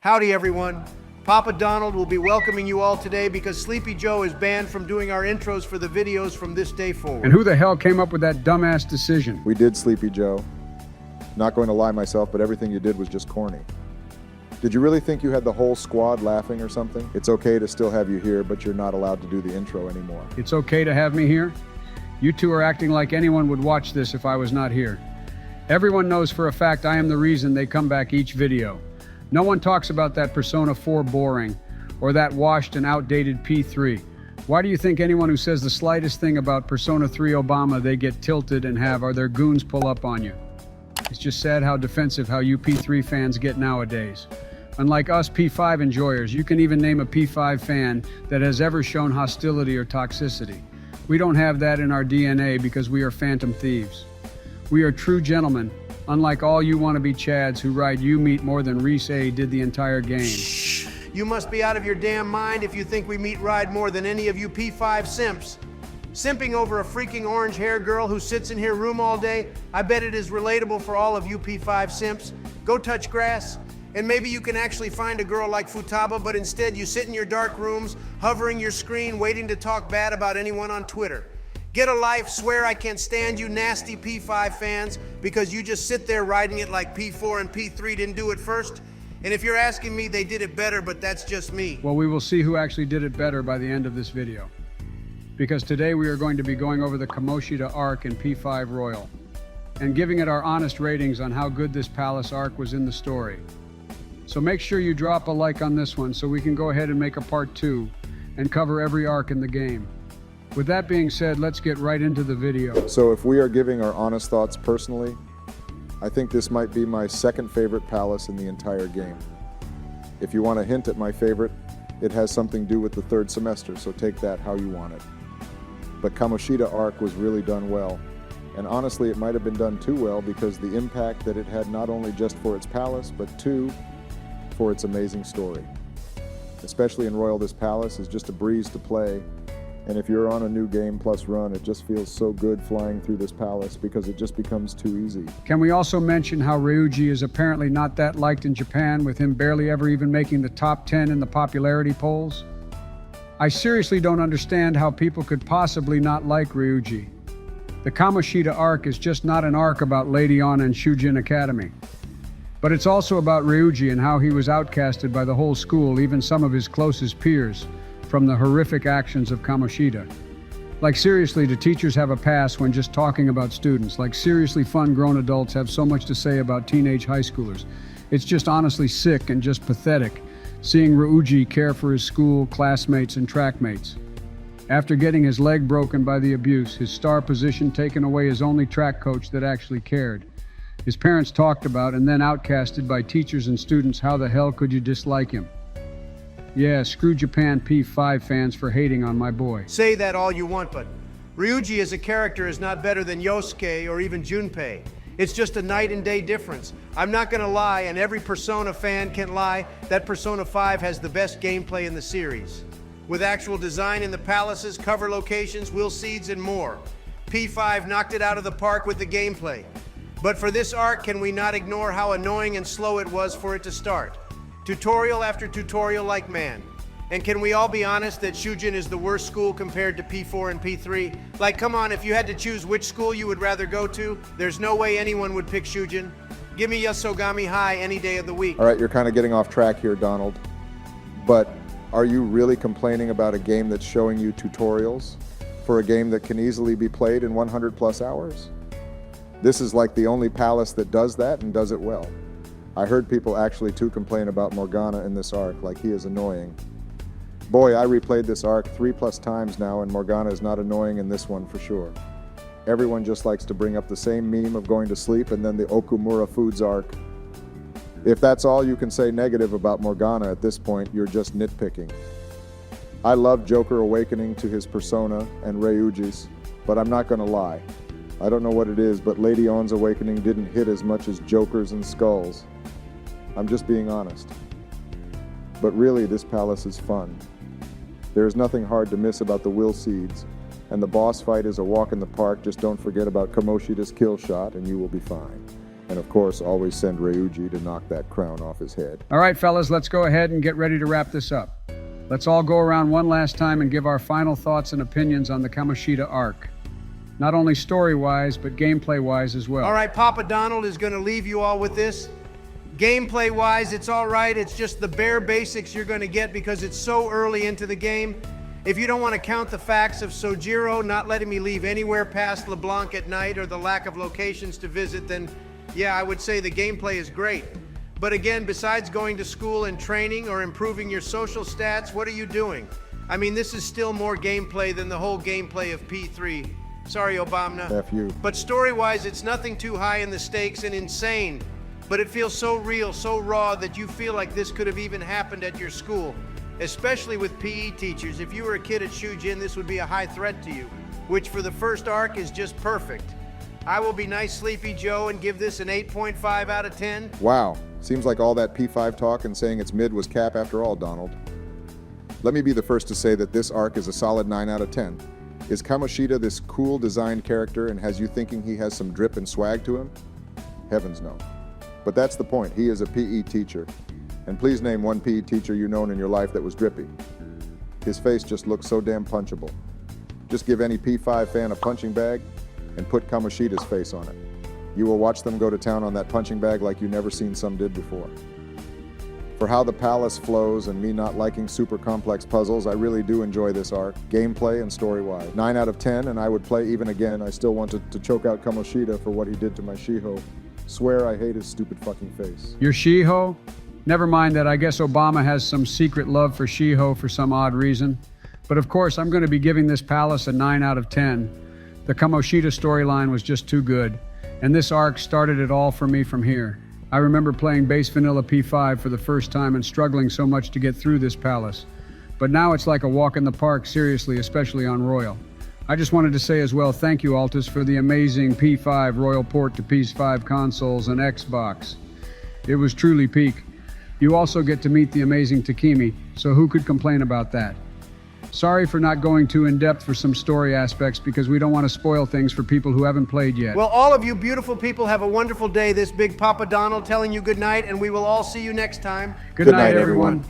Howdy everyone. Papa Donald will be welcoming you all today because Sleepy Joe is banned from doing our intros for the videos from this day forward. And who the hell came up with that dumbass decision? We did, Sleepy Joe. Not going to lie myself, but everything you did was just corny. Did you really think you had the whole squad laughing or something? It's okay to still have you here, but you're not allowed to do the intro anymore. It's okay to have me here? You two are acting like anyone would watch this if I was not here. Everyone knows for a fact I am the reason they come back each video. No one talks about that Persona 4 boring, or that washed and outdated P3. Why do you think anyone who says the slightest thing about Persona 3 Obama they get tilted and have their goons pull up on you? It's just sad how defensive how you P3 fans get nowadays. Unlike us P5 enjoyers, you can even name a P5 fan that has ever shown hostility or toxicity. We don't have that in our DNA because we are phantom thieves. We are true gentlemen, unlike all you wannabe chads who ride you meet more than Reese A did the entire game. Shh! You must be out of your damn mind if you think we meet ride more than any of you P5 simps. Simping over a freaking orange hair girl who sits in here room all day, I bet it is relatable for all of you P5 simps. Go touch grass, and maybe you can actually find a girl like Futaba, but instead you sit in your dark rooms, hovering your screen, waiting to talk bad about anyone on Twitter. Get a life, swear I can't stand you nasty P5 fans because you just sit there riding it like P4 and P3 didn't do it first. And if you're asking me, they did it better, but that's just me. Well, we will see who actually did it better by the end of this video. Because today we are going to be going over the Kamoshida arc in P5 Royal and giving it our honest ratings on how good this palace arc was in the story. So make sure you drop a like on this one so we can go ahead and make a part 2 and cover every arc in the game. With that being said, let's get right into the video. So if we are giving our honest thoughts personally, I think this might be my second favorite palace in the entire game. If you want a hint at my favorite, it has something to do with the third semester, so take that how you want it. But Kamoshida arc was really done well, and honestly it might have been done too well because the impact that it had not only just for its palace, but too for its amazing story. Especially in Royal, this palace is just a breeze to play. And if you're on a new game plus run, it just feels so good flying through this palace because it just becomes too easy. Can we also mention how Ryuji is apparently not that liked in Japan, with him barely ever even making the top 10 in the popularity polls? I seriously don't understand how people could possibly not like Ryuji. The Kamoshida arc is just not an arc about Lady Anna and Shujin Academy. But it's also about Ryuji and how he was outcasted by the whole school, even some of his closest peers, from the horrific actions of Kamoshida. Like seriously, do teachers have a pass when just talking about students? Like seriously, fun grown adults have so much to say about teenage high schoolers. It's just honestly sick and just pathetic, seeing Ryuji care for his school, classmates, and trackmates. After getting his leg broken by the abuse, his star position taken away, his only track coach that actually cared. His parents talked about and then outcasted by teachers and students. How the hell could you dislike him? Yeah, screw Japan P5 fans for hating on my boy. Say that all you want, but Ryuji as a character is not better than Yosuke or even Junpei. It's just a night and day difference. I'm not gonna lie, and every Persona fan can lie, that Persona 5 has the best gameplay in the series. With actual design in the palaces, cover locations, will seeds, and more. P5 knocked it out of the park with the gameplay. But for this arc, can we not ignore how annoying and slow it was for it to start? Tutorial after tutorial like man. And can we all be honest that Shujin is the worst school compared to P4 and P3? Like, come on, if you had to choose which school you would rather go to, there's no way anyone would pick Shujin. Give me Yasogami High any day of the week. All right, you're kind of getting off track here, Donald. But are you really complaining about a game that's showing you tutorials for a game that can easily be played in 100 plus hours? This is like the only palace that does that and does it well. I heard people actually too complain about Morgana in this arc, like he is annoying. Boy, I replayed this arc 3+ times now, and Morgana is not annoying in this one for sure. Everyone just likes to bring up the same meme of going to sleep and then the Okumura Foods arc. If that's all you can say negative about Morgana at this point, you're just nitpicking. I love Joker awakening to his persona and Ryuji's, but I'm not gonna lie. I don't know what it is, but Lady On's awakening didn't hit as much as Joker's and Skull's. I'm just being honest. But really, this palace is fun. There is nothing hard to miss about the will seeds, and the boss fight is a walk in the park. Just don't forget about Kamoshida's kill shot and you will be fine. And of course, always send Ryuji to knock that crown off his head. All right, fellas, let's go ahead and get ready to wrap this up. Let's all go around one last time and give our final thoughts and opinions on the Kamoshida arc. Not only story-wise, but gameplay-wise as well. All right, Papa Donald is going to leave you all with this. Gameplay-wise, it's all right. It's just the bare basics you're going to get because it's so early into the game. If you don't want to count the facts of Sojiro not letting me leave anywhere past LeBlanc at night or the lack of locations to visit, then yeah, I would say the gameplay is great. But again, besides going to school and training or improving your social stats, what are you doing? I mean, this is still more gameplay than the whole gameplay of P3. Sorry, Obama. F you. But story-wise, it's nothing too high in the stakes and insane. But it feels so real, so raw that you feel like this could have even happened at your school. Especially with PE teachers. If you were a kid at Shujin, this would be a high threat to you, which for the first arc is just perfect. I will be nice Sleepy Joe and give this an 8.5 out of 10. Wow, seems like all that P5 talk and saying it's mid was cap after all, Donald. Let me be the first to say that this arc is a solid 9 out of 10. Is Kamoshida this cool designed character and has you thinking he has some drip and swag to him? Heavens no. But that's the point, he is a PE teacher. And please name one PE teacher you've known in your life that was drippy. His face just looks so damn punchable. Just give any P5 fan a punching bag and put Kamoshida's face on it. You will watch them go to town on that punching bag like you never seen some did before. For how the palace flows and me not liking super complex puzzles, I really do enjoy this arc, gameplay and story-wise. 9 out of 10, and I would play even again. I still wanted to choke out Kamoshida for what he did to my Shiho. Swear I hate his stupid fucking face. Your Shiho? Never mind that, I guess Obama has some secret love for Shiho for some odd reason. But of course, I'm going to be giving this palace a 9 out of 10. The Kamoshida storyline was just too good, and this arc started it all for me from here. I remember playing base vanilla P5 for the first time and struggling so much to get through this palace. But now it's like a walk in the park, seriously, especially on Royal. I just wanted to say as well, thank you, Altus, for the amazing P5 Royal port to PS5 consoles and Xbox. It was truly peak. You also get to meet the amazing Takemi, so who could complain about that? Sorry for not going too in-depth for some story aspects because we don't want to spoil things for people who haven't played yet. Well, all of you beautiful people have a wonderful day. This big Papa Donald telling you good night, and we will all see you next time. Good night, everyone.